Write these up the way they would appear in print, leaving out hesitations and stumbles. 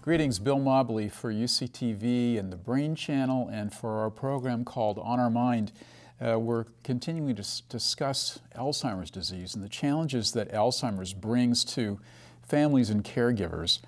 Greetings, Bill Mobley for UCTV and the Brain Channel, and for our program called On Our Mind. We're continuing to discuss Alzheimer's disease and the challenges that Alzheimer's brings to families and caregivers.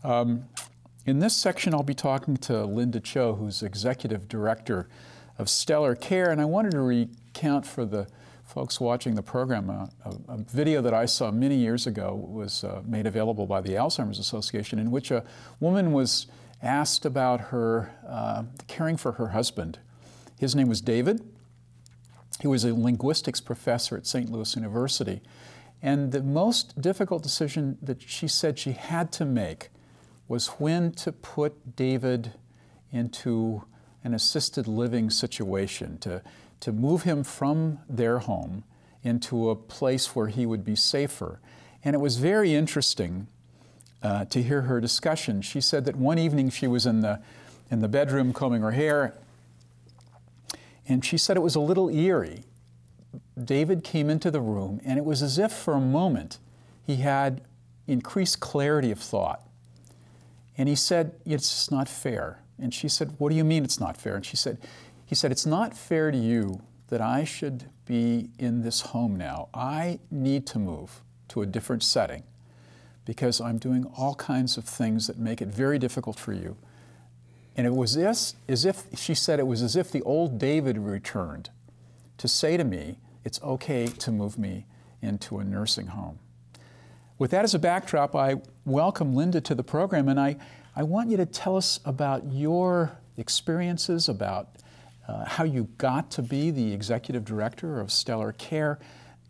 In this section, I'll be talking to Linda Cho, who's Executive Director of Stellar Care, and I wanted to recount for the folks watching the program a video that I saw many years ago. Was made available by the Alzheimer's Association, in which a woman was asked about her caring for her husband. His name was David. He was a linguistics professor at St. Louis University. And the most difficult decision that she said she had to make was when to put David into an assisted living situation, to move him from their home into a place where he would be safer. And it was very interesting to hear her discussion. She said that one evening she was in the bedroom combing her hair, and she said it was a little eerie. David came into the room, and it was as if for a moment he had increased clarity of thought. And he said, "It's just not fair." And she said, "What do you mean it's not fair?" And he said, "It's not fair to you that I should be in this home now. I need to move to a different setting because I'm doing all kinds of things that make it very difficult for you." And it was she said, it was as if the old David returned to say to me, "It's okay to move me into a nursing home." With that as a backdrop, I welcome Linda to the program, and I want you to tell us about your experiences, about how you got to be the Executive Director of Stellar Care.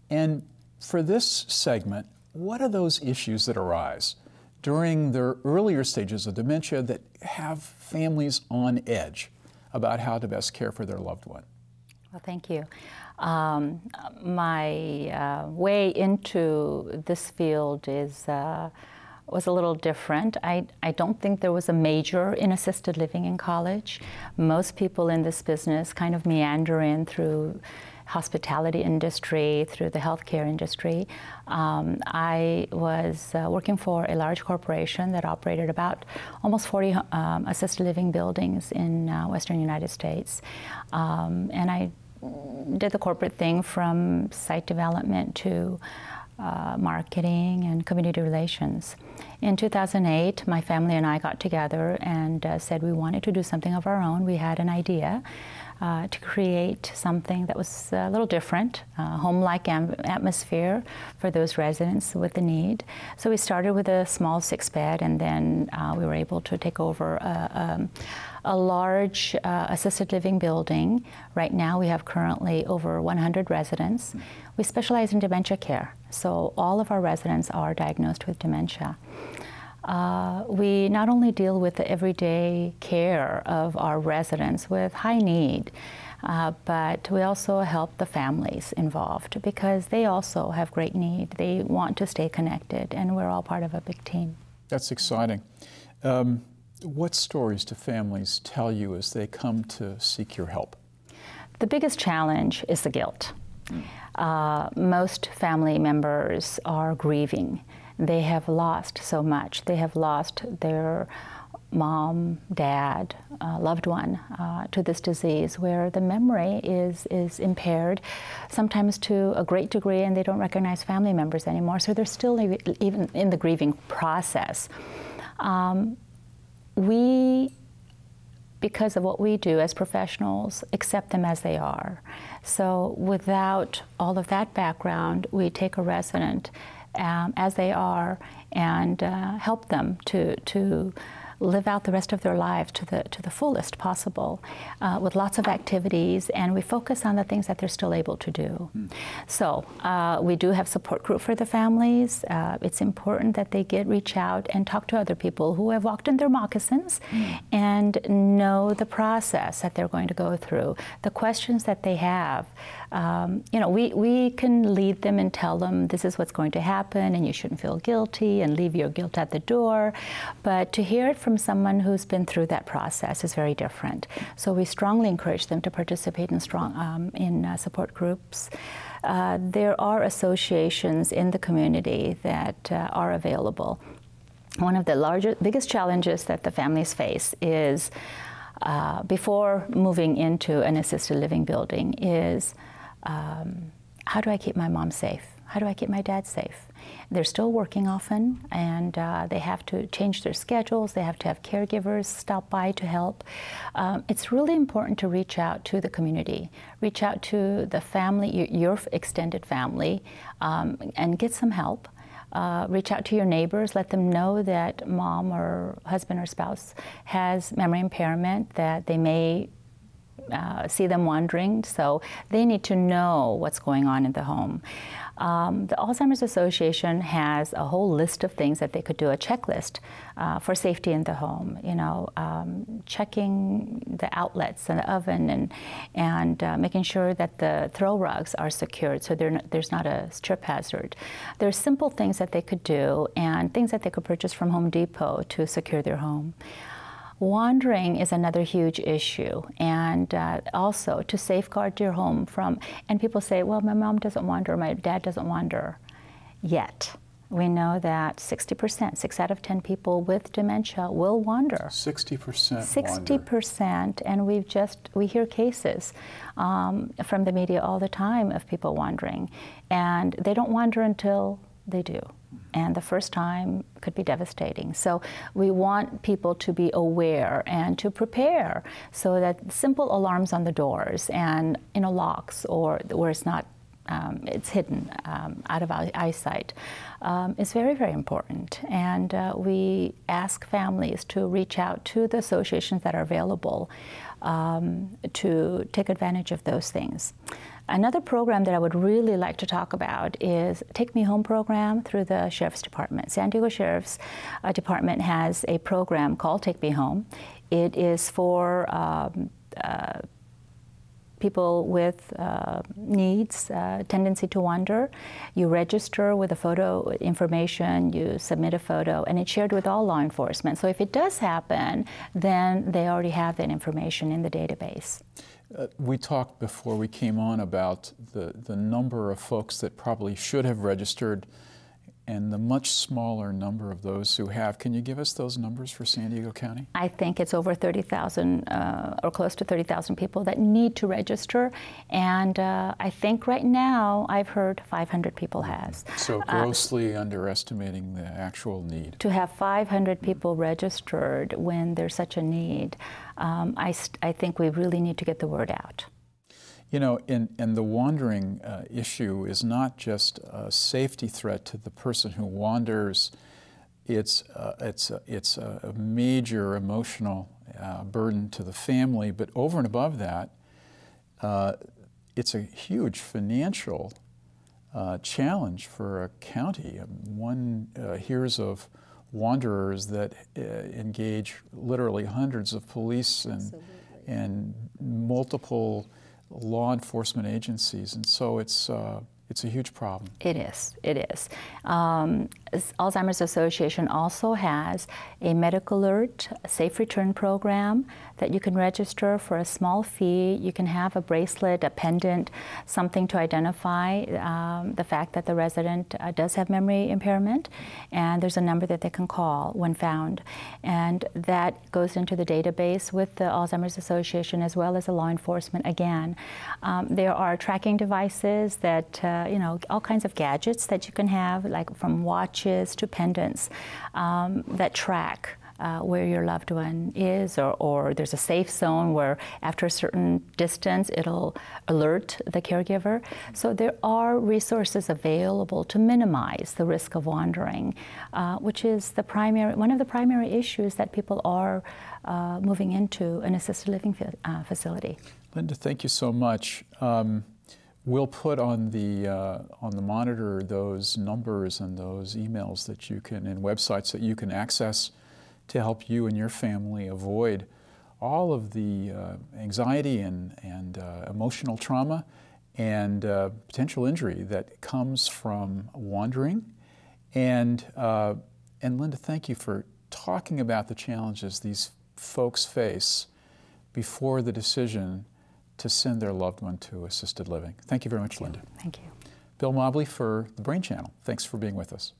And for this segment, what are those issues that arise during the earlier stages of dementia that have families on edge about how to best care for their loved one? Well, thank you. My way into this field was a little different. I don't think there was a major in assisted living in college. Most people in this business kind of meander in through hospitality industry, through the healthcare industry. I was working for a large corporation that operated about almost 40 assisted living buildings in Western United States. And I did the corporate thing from site development to marketing and community relations. In 2008, my family and I got together and said we wanted to do something of our own. We had an idea to create something that was a little different, home-like atmosphere for those residents with the need. So we started with a small 6-bed, and then we were able to take over a large assisted living building. Right now we have currently over 100 residents. We specialize in dementia care, so all of our residents are diagnosed with dementia. We not only deal with the everyday care of our residents with high need, but we also help the families involved because they also have great need. They want to stay connected, and we're all part of a big team. That's exciting. What stories do families tell you as they come to seek your help? The biggest challenge is the guilt. Most family members are grieving. They have lost so much. They have lost their mom, dad, loved one to this disease, where the memory is impaired, sometimes to a great degree, and they don't recognize family members anymore. So they're still even in the grieving process. We, because of what we do as professionals, accept them as they are. So without all of that background, we take a resident as they are and help them to live out the rest of their lives to the fullest possible with lots of activities, and we focus on the things that they're still able to do. So we do have support group for the families. It's important that they reach out and talk to other people who have walked in their moccasins and know the process that they're going to go through, the questions that they have. You know, we can lead them and tell them this is what's going to happen and you shouldn't feel guilty and leave your guilt at the door, but to hear it from someone who's been through that process is very different. So we strongly encourage them to participate in support groups. There are associations in the community that are available. one of the biggest challenges that the families face is, before moving into an assisted living building, is how do I keep my mom safe? How do I keep my dad safe? They're still working often, and they have to change their schedules. They have to have caregivers stop by to help. It's really important to reach out to the community, reach out to the family, your extended family, and get some help. Reach out to your neighbors, let them know that mom or husband or spouse has memory impairment, that they may see them wandering, so they need to know what's going on in the home. The Alzheimer's Association has a whole list of things that they could do, a checklist for safety in the home. You know, checking the outlets and the oven, and making sure that the throw rugs are secured so there's not a strip hazard. There's simple things that they could do and things that they could purchase from Home Depot to secure their home. Wandering is another huge issue, and also to safeguard your home from, and people say, well, my mom doesn't wander, my dad doesn't wander yet. We know that 60%, 6 out of 10 people with dementia will wander. 60% 60%, and we hear cases from the media all the time of people wandering, and they don't wander until they do. And the first time could be devastating. So we want people to be aware and to prepare so that simple alarms on the doors and locks, or where it's not, it's hidden out of eyesight, is very, very important. And we ask families to reach out to the associations that are available to take advantage of those things. Another program that I would really like to talk about is Take Me Home program through the Sheriff's Department. San Diego Sheriff's Department has a program called Take Me Home. It is for people with needs, tendency to wander. You register with a photo information, you submit a photo, and it's shared with all law enforcement. So if it does happen, then they already have that information in the database. We talked before we came on about the number of folks that probably should have registered and the much smaller number of those who have. Can you give us those numbers for San Diego County? I think it's over 30,000 or close to 30,000 people that need to register, and I think right now I've heard 500 people has. So grossly underestimating the actual need. To have 500 people registered when there's such a need, I think we really need to get the word out. You know, and the wandering issue is not just a safety threat to the person who wanders. It's a major emotional burden to the family. But over and above that, it's a huge financial challenge for a county. One hears of wanderers that engage literally hundreds of police and multiple law enforcement agencies, and so it's a huge problem. It is. It is. Alzheimer's Association also has a medical alert, safe return program that you can register for a small fee. You can have a bracelet, a pendant, something to identify the fact that the resident does have memory impairment, and there's a number that they can call when found. And that goes into the database with the Alzheimer's Association as well as the law enforcement again. There are tracking devices that, all kinds of gadgets that you can have, like from watches to pendants, that track where your loved one is, or there's a safe zone where after a certain distance it'll alert the caregiver. So there are resources available to minimize the risk of wandering, which is one of the primary issues that people are moving into an assisted living facility. Linda, thank you so much. We'll put on the monitor those numbers and those emails that you can, and websites that you can access to help you and your family avoid all of the anxiety and emotional trauma and potential injury that comes from wandering. And Linda, thank you for talking about the challenges these folks face before the decision to send their loved one to assisted living. Thank you very much, Linda. Thank you. Bill Mobley for the Brain Channel. Thanks for being with us.